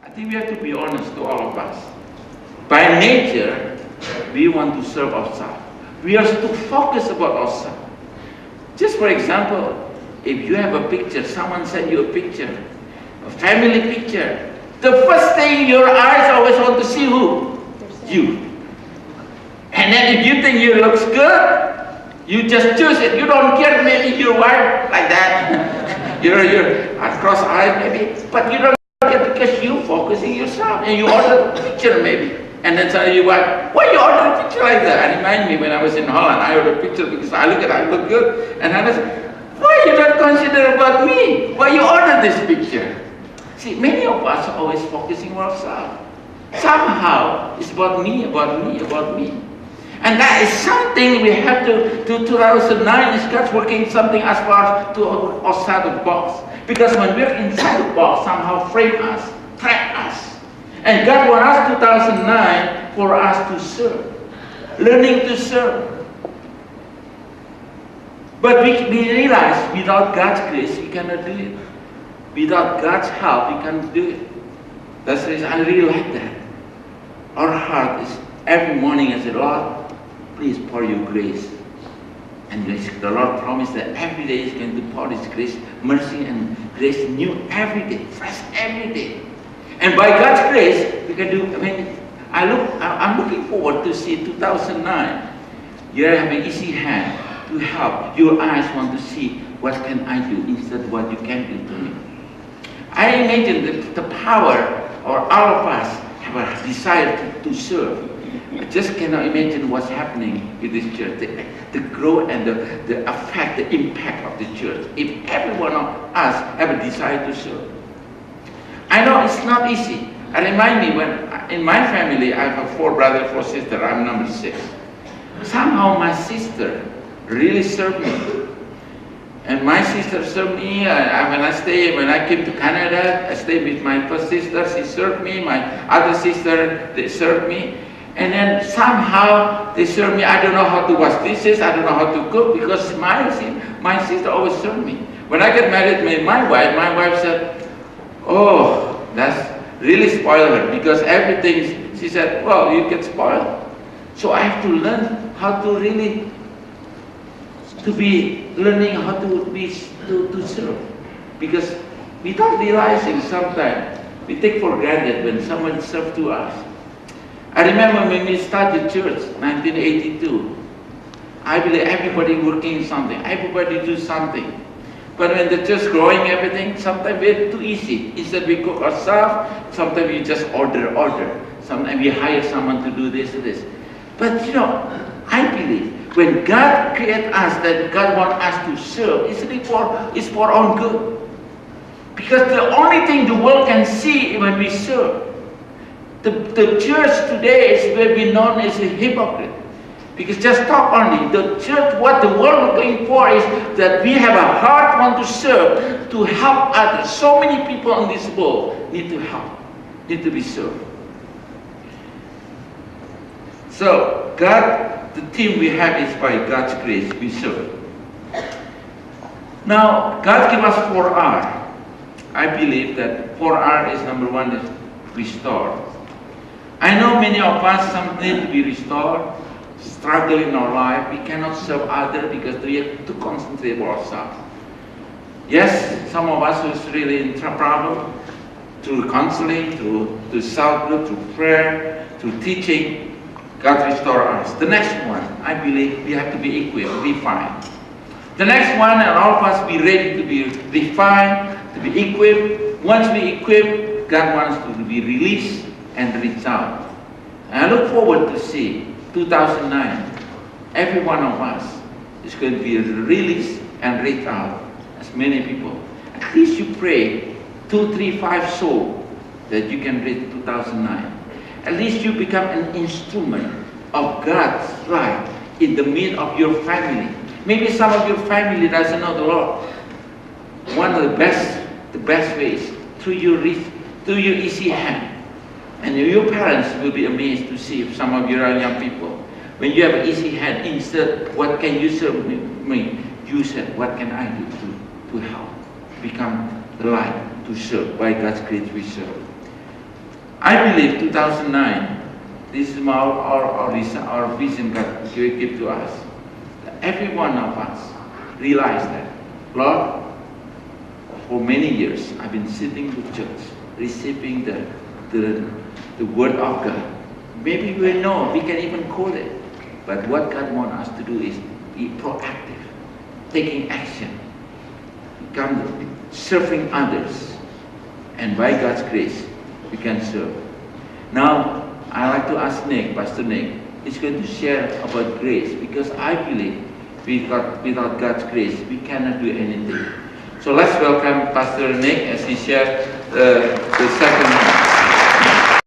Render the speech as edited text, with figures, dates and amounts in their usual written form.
I think we have to be honest to all of us. By nature, we want to serve ourselves. We are too focused about ourselves. Just for example, if you have a picture, someone sent you a picture, a family picture, the first thing your eyes always want to see who? You. And then if you think you looks good, you just choose it. You don't care maybe your wife like that. you're cross-eyed maybe, but you don't care because you focusing yourself and you order a picture maybe. And then suddenly you wife, why you order a picture like that? And remind me when I was in Holland, I ordered a picture because I look good. And I said, why you don't consider about me? Why you order this picture? See, many of us are always focusing on ourselves. Somehow, it's about me, about me, about me. And that is something we have to 2009 is God's working something as far to outside the box. Because when we're inside the box, somehow frame us, trap us. And God wants us 2009 for us to serve. Learning to serve. But we realize without God's grace, we cannot do it. Without God's help, we cannot do it. That's the reason I really like that. Our heart is every morning I say, Lord, please pour your grace. And the Lord promised that every day He's going to pour His grace, mercy and grace new every day, fresh every day. And by God's grace, we can do, I'm looking forward to see 2009. You're having easy hand to help. Your eyes want to see what can I do instead of what you can do to me. I imagine the power, or all of us have a desire to serve. I just cannot imagine what's happening with this church, the growth and the effect, the impact of the church. If every one of us have a desire to serve. I know it's not easy. I remind me when, in my family, I have 4 brothers, 4 sisters, I'm number 6. Somehow my sister really served me. And my sister served me. When I came to Canada, I stayed with my first sister, she served me. My other sister, they served me. And then somehow they served me. I don't know how to wash dishes, I don't know how to cook, because my sister always served me. When I got married with my wife said, oh, that's really spoiled her, because everything, she said, well, you get spoiled. So I have to learn how to really learning how to serve. Because without realizing sometimes, we take for granted when someone serves to us. I remember when we started church, 1982, I believe everybody working something, everybody do something. But when the church growing everything, sometimes we're too easy. Instead we cook ourselves, sometimes we just order. Sometimes we hire someone to do this or this. But you know, I believe when God created us, that God wants us to serve, it's for our own good. Because the only thing the world can see when we serve, the church today is will be known as a hypocrite. Because just talk only. The church, what the world is looking for is that we have a heart want to serve, to help others. So many people in this world need to help, need to be served. So God, the team we have is by God's grace we serve. Now God gave us 4R. I believe that 4R is number 1 is restore. I know many of us something need to be restored, struggle in our life. We cannot serve others because we have to concentrate on ourselves. Yes, some of us who's really in trouble, through counseling, through self-group, through prayer, through teaching, God restore us. The next one, I believe we have to be equipped, refined. The next one, and all of us be ready to be refined, to be equipped. Once we equip, God wants to be released and reach out. And I look forward to see 2009, every one of us is going to be released and reach out as many people. At least you pray 2, 3, 5 souls that you can reach 2009. At least you become an instrument of God's life in the midst of your family. Maybe some of your family doesn't know the Lord. One of the best ways through your easy hand. And your parents will be amazed to see some of your young people. When you have an easy hand, instead, what can you serve me? You said, what can I do to help? Become the light to serve. By God's grace we serve. I believe 2009, this is our vision God gave to us. Every one of us realized that, Lord, for many years I've been sitting in the church, receiving the word of God. Maybe we know, we can even quote it. But what God wants us to do is be proactive, taking action, become serving others. And by God's grace, we can serve. Now, I'd like to ask Nick, Pastor Nick, is going to share about grace, because I believe without God's grace, we cannot do anything. So let's welcome Pastor Nick as he shares the second